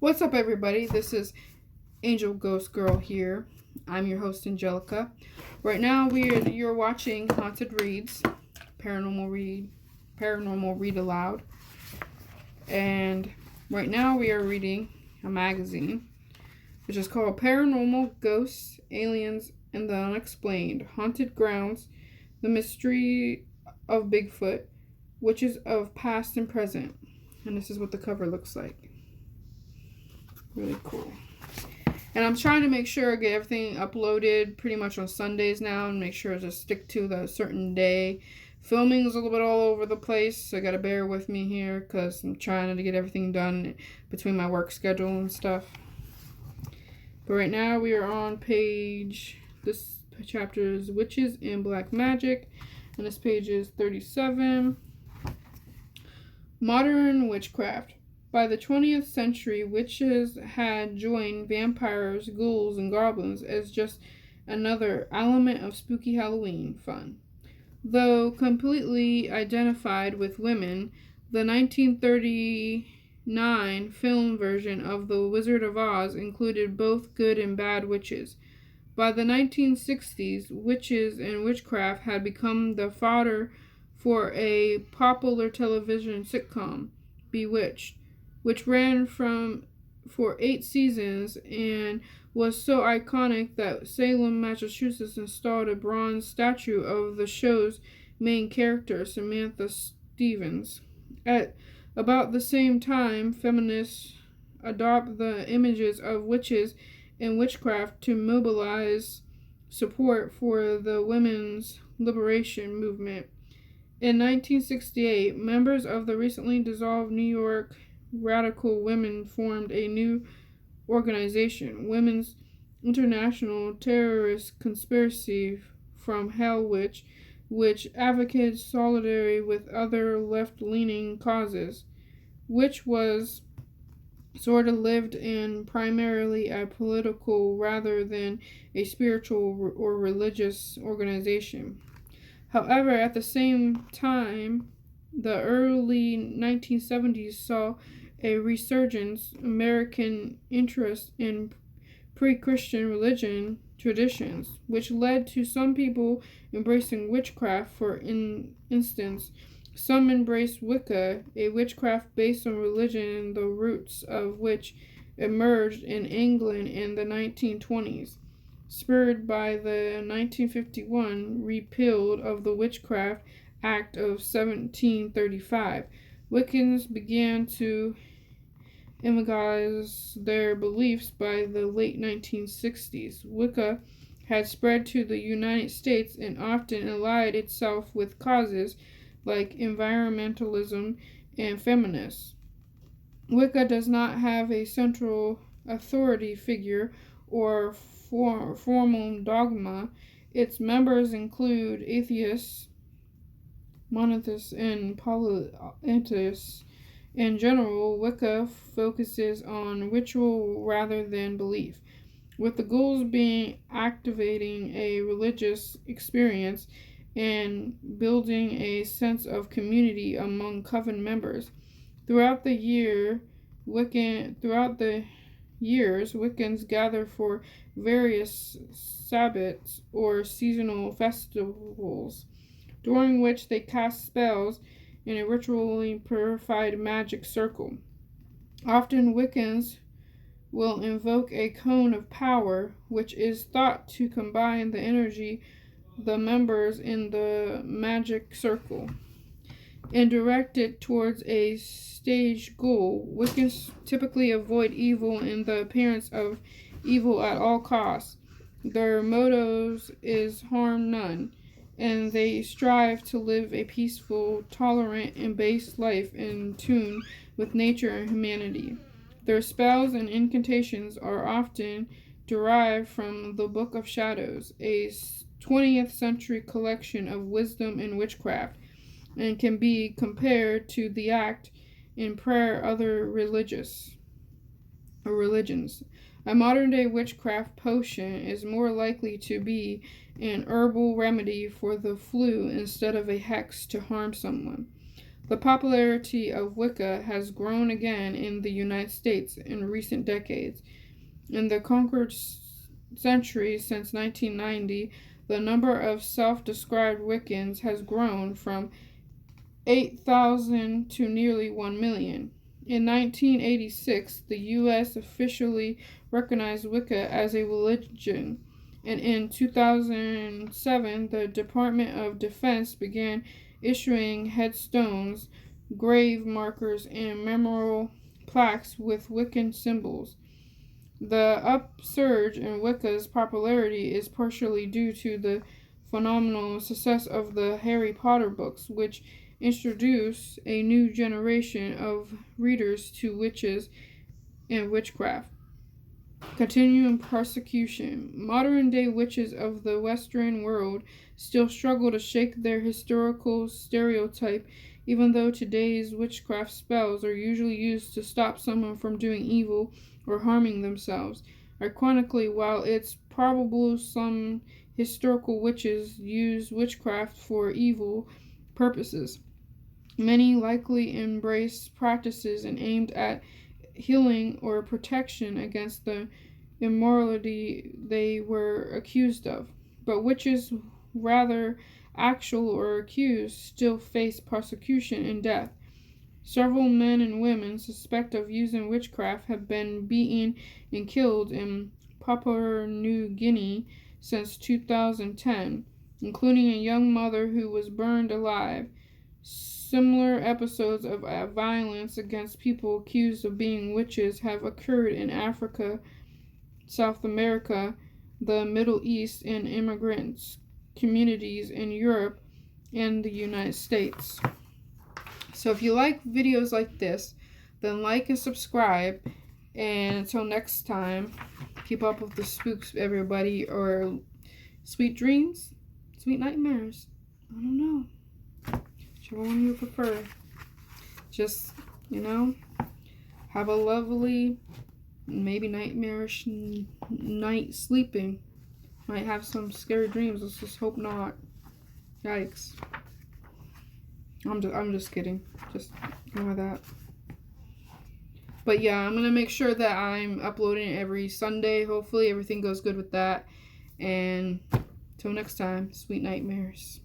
What's up, everybody? This is Angel Ghost Girl here. I'm your host, Angelica. Right now, you're watching Haunted Reads, Paranormal Read Aloud, and right now we are reading a magazine, which is called Paranormal Ghosts, Aliens, and the Unexplained: Haunted Grounds, the Mystery of Bigfoot, Witches of Past and Present. And this is what the cover looks like. Really cool. And I'm trying to make sure I get everything uploaded pretty much on Sundays now and make sure to stick to the certain day. Filming is a little bit all over the place, so you gotta bear with me here because I'm trying to get everything done between my work schedule and stuff. But right now we are on this chapter is Witches and Black Magic, and this page is 37. Modern Witchcraft. By the 20th century, witches had joined vampires, ghouls, and goblins as just another element of spooky Halloween fun. Though completely identified with women, the 1939 film version of The Wizard of Oz included both good and bad witches. By the 1960s, witches and witchcraft had become the fodder for a popular television sitcom, Bewitched, which ran for 8 seasons and was so iconic that Salem, Massachusetts installed a bronze statue of the show's main character, Samantha Stevens. At about the same time, feminists adopt the images of witches and witchcraft to mobilize support for the women's liberation movement. In 1968, members of the recently dissolved New York Radical Women formed a new organization, Women's International Terrorist Conspiracy from Hell, which advocated solidarity with other left-leaning causes, which was sort of lived in primarily a political rather than a spiritual or religious organization. However, at the same time, the early 1970s saw a resurgence American interest in pre-Christian religion traditions, which led to some people embracing witchcraft. For instance, some embraced Wicca, a witchcraft based on religion, the roots of which emerged in England in the 1920s. Spurred by the 1951 repeal of the Witchcraft Act of 1735, Wiccans began to evangelize their beliefs by the late 1960s. Wicca had spread to the United States and often allied itself with causes like environmentalism and feminists. Wicca does not have a central authority figure or formal dogma. Its members include atheists, monothists, and polytheists. In general, Wicca focuses on ritual rather than belief, with the goals being activating a religious experience and building a sense of community among coven members. Throughout the years, Wiccans gather for various Sabbats or seasonal festivals, during which they cast spells in a ritually purified magic circle. Often Wiccans will invoke a cone of power, which is thought to combine the energy the members in the magic circle and direct it towards a staged goal. Wiccans typically avoid evil and the appearance of evil at all costs. Their motto is harm none, and they strive to live a peaceful, tolerant, and based life in tune with nature and humanity. Their spells and incantations are often derived from the Book of Shadows, a 20th century collection of wisdom and witchcraft, and can be compared to the act in prayer other religions. A modern-day witchcraft potion is more likely to be an herbal remedy for the flu instead of a hex to harm someone. The popularity of Wicca has grown again in the United States in recent decades. In the conquered centuries since 1990, the number of self-described Wiccans has grown from 8,000 to nearly 1 million. In 1986, the U.S. officially recognized Wicca as a religion, and in 2007, the Department of Defense began issuing headstones, grave markers, and memorial plaques with Wiccan symbols. The upsurge in Wicca's popularity is partially due to the phenomenal success of the Harry Potter books, which introduce a new generation of readers to witches and witchcraft. Continuing persecution. Modern day witches of the Western world still struggle to shake their historical stereotype, even though today's witchcraft spells are usually used to stop someone from doing evil or harming themselves. Ironically, while it's probable some historical witches used witchcraft for evil purposes, many likely embraced practices and aimed at healing or protection against the immorality they were accused of. But witches, rather actual or accused, still face persecution and death. Several men and women suspected of using witchcraft have been beaten and killed in Papua New Guinea since 2010, including a young mother who was burned alive. Similar episodes of violence against people accused of being witches have occurred in Africa, South America, the Middle East, and immigrant communities in Europe and the United States. So if you like videos like this, then like and subscribe. And until next time, keep up with the spooks, everybody, or sweet dreams, sweet nightmares. I don't know. Whichever one you prefer. Just, have a lovely, maybe nightmarish night sleeping. Might have some scary dreams. Let's just hope not. Yikes. I'm just kidding. Just ignore that. But yeah, I'm gonna make sure that I'm uploading every Sunday. Hopefully everything goes good with that. And till next time, sweet nightmares.